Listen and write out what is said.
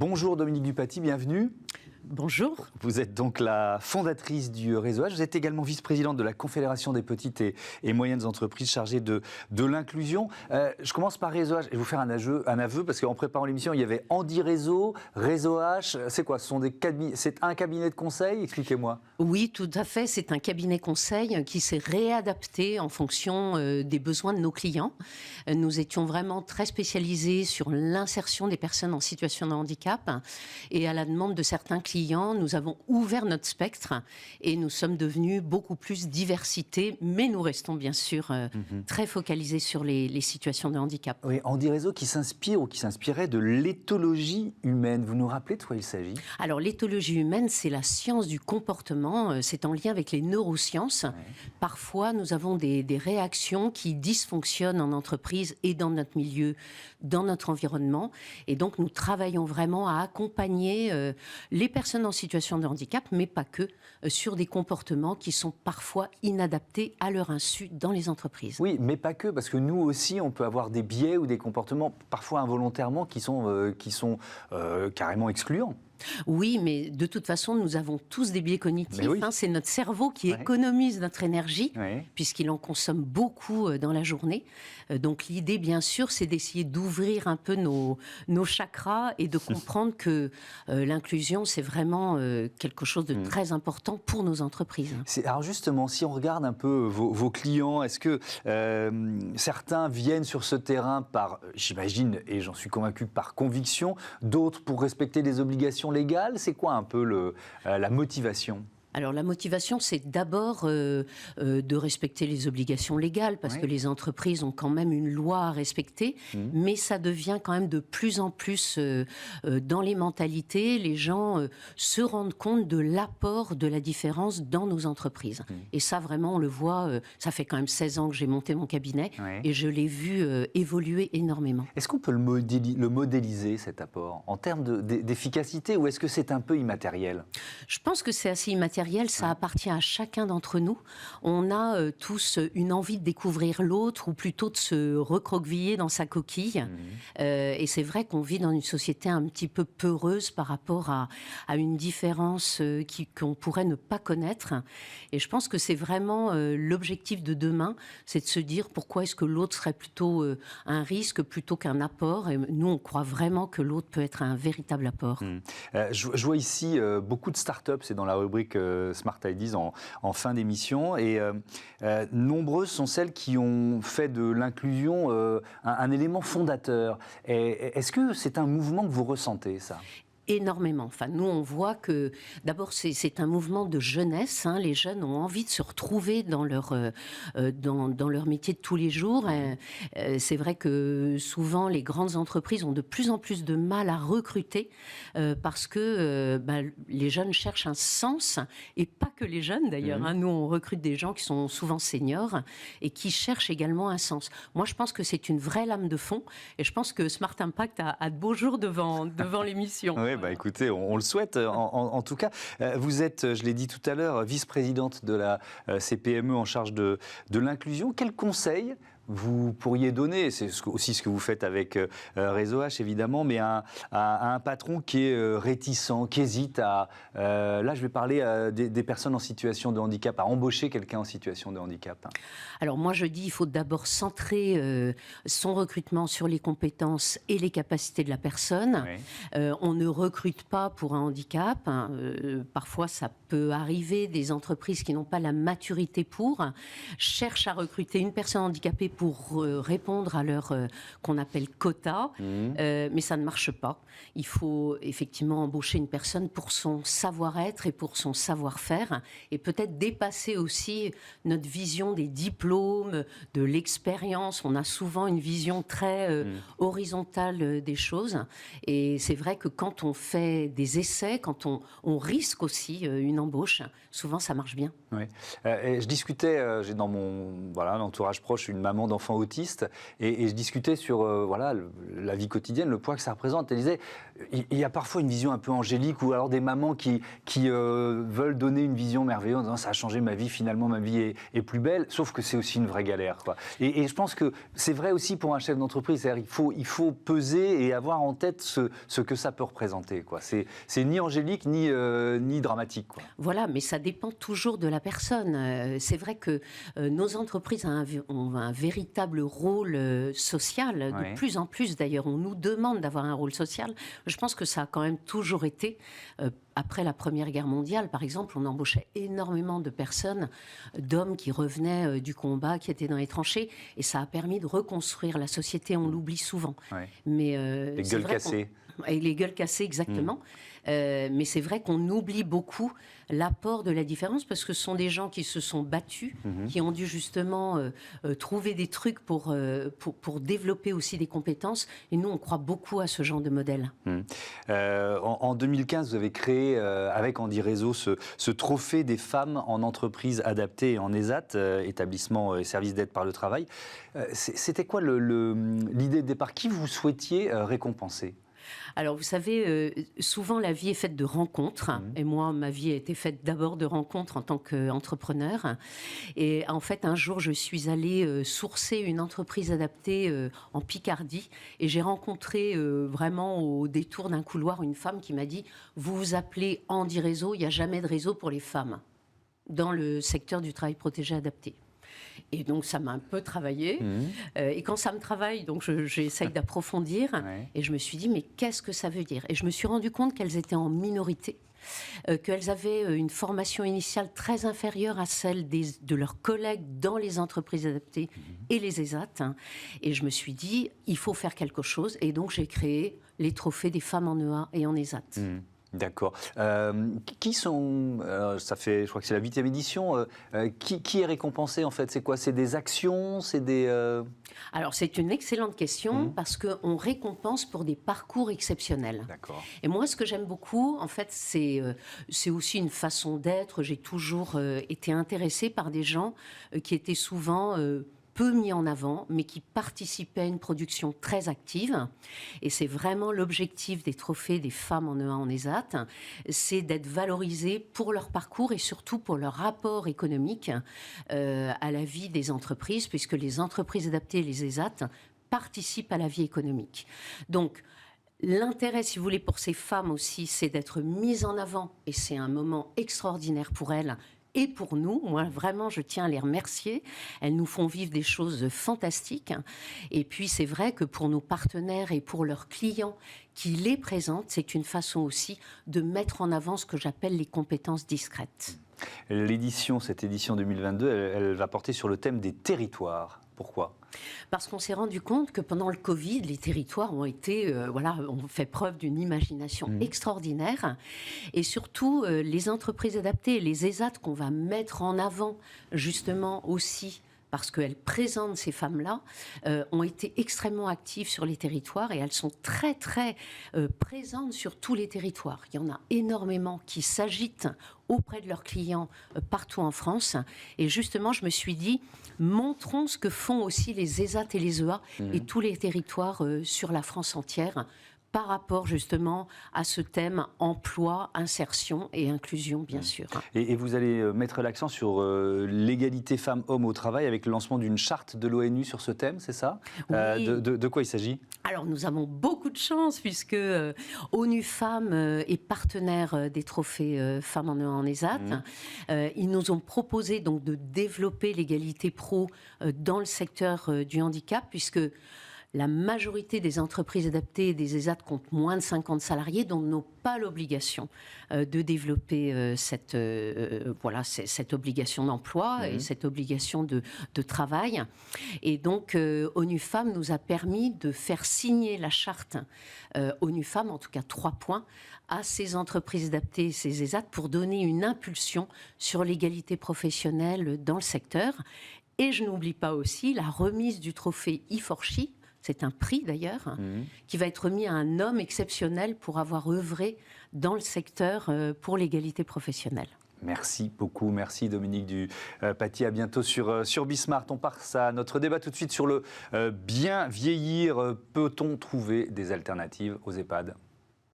Bonjour Dominique Dupaty, bienvenue. Bonjour. Vous êtes donc la fondatrice du Réseau H. Vous êtes également vice-présidente de la Confédération des petites et moyennes entreprises chargée de l'inclusion. Je commence par Réseau H et je vais vous faire un aveu parce qu'en préparant l'émission, il y avait Andy Réseau, Réseau H. C'est quoi? C'est un cabinet de conseil? Expliquez-moi. Oui, tout à fait. C'est un cabinet conseil qui s'est réadapté en fonction des besoins de nos clients. Nous étions vraiment très spécialisés sur l'insertion des personnes en situation de handicap et à la demande de certains clients, nous avons ouvert notre spectre et nous sommes devenus beaucoup plus diversité, mais nous restons bien sûr très focalisés sur les situations de handicap. Oui, Andy Réseau qui s'inspire ou qui s'inspirait de l'éthologie humaine. Vous nous rappelez de quoi il s'agit? Alors l'éthologie humaine, c'est la science du comportement, c'est en lien avec les neurosciences. Ouais. Parfois, nous avons des réactions qui dysfonctionnent en entreprise et dans notre milieu, dans notre environnement. Et donc, nous travaillons vraiment à accompagner les personnes en situation de handicap, mais pas que, sur des comportements qui sont parfois inadaptés à leur insu dans les entreprises. Oui, mais pas que, parce que nous aussi, on peut avoir des biais ou des comportements, parfois involontairement, qui sont carrément excluants. Oui, mais de toute façon, nous avons tous des biais cognitifs. Oui. C'est notre cerveau qui économise notre énergie, puisqu'il en consomme beaucoup dans la journée. Donc l'idée, bien sûr, c'est d'essayer d'ouvrir un peu nos chakras et de comprendre que l'inclusion, c'est vraiment quelque chose de très important pour nos entreprises. Alors justement, si on regarde un peu vos clients, est-ce que certains viennent sur ce terrain par, j'imagine, et j'en suis convaincu, par conviction, d'autres pour respecter des obligations légales? C'est quoi un peu la motivation ? Alors la motivation, c'est d'abord de respecter les obligations légales, parce que les entreprises ont quand même une loi à respecter, mais ça devient quand même de plus en plus dans les mentalités. Les gens se rendent compte de l'apport de la différence dans nos entreprises. Et ça, vraiment, on le voit, ça fait quand même 16 ans que j'ai monté mon cabinet, et je l'ai vu évoluer énormément. Est-ce qu'on peut le modéliser, cet apport, en termes d'efficacité, ou est-ce que c'est un peu immatériel? Je pense que c'est assez immatériel. Ça appartient à chacun d'entre nous. On a tous une envie de découvrir l'autre, ou plutôt de se recroqueviller dans sa coquille. Et c'est vrai qu'on vit dans une société un petit peu peureuse par rapport à une différence qu'on pourrait ne pas connaître. Et je pense que c'est vraiment l'objectif de demain, c'est de se dire pourquoi est-ce que l'autre serait plutôt un risque plutôt qu'un apport. Et nous, on croit vraiment que l'autre peut être un véritable apport. Je vois ici beaucoup de start-up, c'est dans la rubrique Smart Ideas en fin d'émission, et nombreuses sont celles qui ont fait de l'inclusion un élément fondateur. Est-ce que c'est un mouvement que vous ressentez, ça ? Énormément. Enfin, nous, on voit que d'abord, c'est un mouvement de jeunesse. Les jeunes ont envie de se retrouver dans leur métier de tous les jours. C'est vrai que souvent, les grandes entreprises ont de plus en plus de mal à recruter parce que les jeunes cherchent un sens, et pas que les jeunes d'ailleurs. Nous, on recrute des gens qui sont souvent seniors et qui cherchent également un sens. Moi, je pense que c'est une vraie lame de fond, et je pense que Smart Impact a de beaux jours devant l'émission. Oui. Écoutez, on le souhaite en tout cas. Vous êtes, je l'ai dit tout à l'heure, vice-présidente de la CPME en charge de l'inclusion. Quels conseils vous pourriez donner, c'est aussi ce que vous faites avec Réseau H évidemment, mais à un patron qui est réticent, qui hésite là je vais parler des personnes en situation de handicap, à embaucher quelqu'un en situation de handicap? Alors moi je dis, il faut d'abord centrer son recrutement sur les compétences et les capacités de la personne. On ne recrute pas pour un handicap. Parfois ça peut arriver, des entreprises qui n'ont pas la maturité cherchent à recruter une personne handicapée pour répondre à leur qu'on appelle quota, mais ça ne marche pas. Il faut effectivement embaucher une personne pour son savoir-être et pour son savoir-faire, et peut-être dépasser aussi notre vision des diplômes, de l'expérience. On a souvent une vision très horizontale des choses, et c'est vrai que quand on fait des essais, quand on risque aussi une embauche, souvent ça marche bien. Je discutais, j'ai dans mon entourage proche une maman notamment d'enfants autistes, et je discutais sur la vie quotidienne, le poids que ça représente. Elle disait, il y a parfois une vision un peu angélique, ou alors des mamans qui veulent donner une vision merveilleuse en disant ça a changé ma vie, finalement ma vie est plus belle, sauf que c'est aussi une vraie galère, quoi. Et je pense que c'est vrai aussi pour un chef d'entreprise, c'est-à-dire il faut peser et avoir en tête ce que ça peut représenter, quoi. C'est ni angélique ni dramatique, quoi. Voilà, mais ça dépend toujours de la personne. C'est vrai que nos entreprises ont un véritable rôle social, Ouais. de plus en plus d'ailleurs. On nous demande d'avoir un rôle social. Je pense que ça a quand même toujours été. Après la Première Guerre mondiale, par exemple, on embauchait énormément de personnes, d'hommes qui revenaient du combat, qui étaient dans les tranchées, et ça a permis de reconstruire la société. On l'oublie souvent. Ouais. Mais Les gueules cassées. Et les gueules cassées, exactement. Mais c'est vrai qu'on oublie beaucoup l'apport de la différence, parce que ce sont des gens qui se sont battus, qui ont dû justement trouver des trucs pour développer aussi des compétences. Et nous, on croit beaucoup à ce genre de modèle. En 2015, vous avez créé, avec Andi Réseau, ce trophée des femmes en entreprise adaptée et en ESAT, établissement et service d'aide par le travail. C'était quoi l'idée de départ? Qui vous souhaitiez récompenser? Alors, vous savez, souvent la vie est faite de rencontres. Et moi, ma vie a été faite d'abord de rencontres en tant qu'entrepreneur. Et en fait, un jour, je suis allée sourcer une entreprise adaptée en Picardie. Et j'ai rencontré vraiment au détour d'un couloir une femme qui m'a dit « Vous vous appelez Andi Réseau, il n'y a jamais de réseau pour les femmes dans le secteur du travail protégé adapté ». Et donc, ça m'a un peu travaillé. Et quand ça me travaille, donc j'essaye d'approfondir. Ouais. Et je me suis dit, mais qu'est-ce que ça veut dire? Et je me suis rendu compte qu'elles étaient en minorité, qu'elles avaient une formation initiale très inférieure à celle de leurs collègues dans les entreprises adaptées et les ESAT. Et je me suis dit, il faut faire quelque chose. Et donc, j'ai créé les trophées des femmes en EA et en ESAT. D'accord. Qui sont, ça fait, je crois que c'est la 8e édition, qui est récompensé en fait? C'est quoi? C'est des actions? C'est des... Alors, c'est une excellente question parce qu'on récompense pour des parcours exceptionnels. D'accord. Et moi, ce que j'aime beaucoup, en fait, c'est aussi une façon d'être. J'ai toujours été intéressée par des gens qui étaient souvent... peu mis en avant, mais qui participaient à une production très active. Et c'est vraiment l'objectif des trophées des femmes en EA, en ESAT, c'est d'être valorisées pour leur parcours et surtout pour leur rapport économique à la vie des entreprises, puisque les entreprises adaptées et les ESAT participent à la vie économique. Donc, l'intérêt, si vous voulez, pour ces femmes aussi, c'est d'être mises en avant, et c'est un moment extraordinaire pour elles, et pour nous. Moi, vraiment, je tiens à les remercier. Elles nous font vivre des choses fantastiques. Et puis, c'est vrai que pour nos partenaires et pour leurs clients qui les présentent, c'est une façon aussi de mettre en avant ce que j'appelle les compétences discrètes. Cette édition 2022, elle va porter sur le thème des territoires. Pourquoi ? Parce qu'on s'est rendu compte que pendant le Covid, les territoires ont été, ont fait preuve d'une imagination extraordinaire. Et surtout, les entreprises adaptées, les ESAT qu'on va mettre en avant, justement aussi, parce qu'elles présentent ces femmes-là, ont été extrêmement actives sur les territoires et elles sont très, très présentes sur tous les territoires. Il y en a énormément qui s'agitent auprès de leurs clients partout en France. Et justement, je me suis dit, montrons ce que font aussi les ESAT et les EA et tous les territoires sur la France entière par rapport justement à ce thème emploi, insertion et inclusion, bien sûr. Et vous allez mettre l'accent sur l'égalité femmes-hommes au travail avec le lancement d'une charte de l'ONU sur ce thème, c'est ça ? Oui. De quoi il s'agit ? Alors, nous avons beaucoup de chance puisque ONU Femmes est partenaire des trophées Femmes en ESAT. Ils nous ont proposé donc de développer l'égalité pro dans le secteur du handicap, puisque la majorité des entreprises adaptées et des ESAT comptent moins de 50 salariés, donc n'ont pas l'obligation de développer cette obligation d'emploi et cette obligation de travail. Et donc, ONU Femmes nous a permis de faire signer la charte ONU Femmes, en tout cas 3 points, à ces entreprises adaptées et ces ESAT pour donner une impulsion sur l'égalité professionnelle dans le secteur. Et je n'oublie pas aussi la remise du trophée E4SHE. C'est un prix d'ailleurs, qui va être remis à un homme exceptionnel pour avoir œuvré dans le secteur pour l'égalité professionnelle. Merci beaucoup, merci Dominique Dupaty. À bientôt sur Bismart. On passe à notre débat tout de suite sur le bien vieillir. Peut-on trouver des alternatives aux EHPAD ?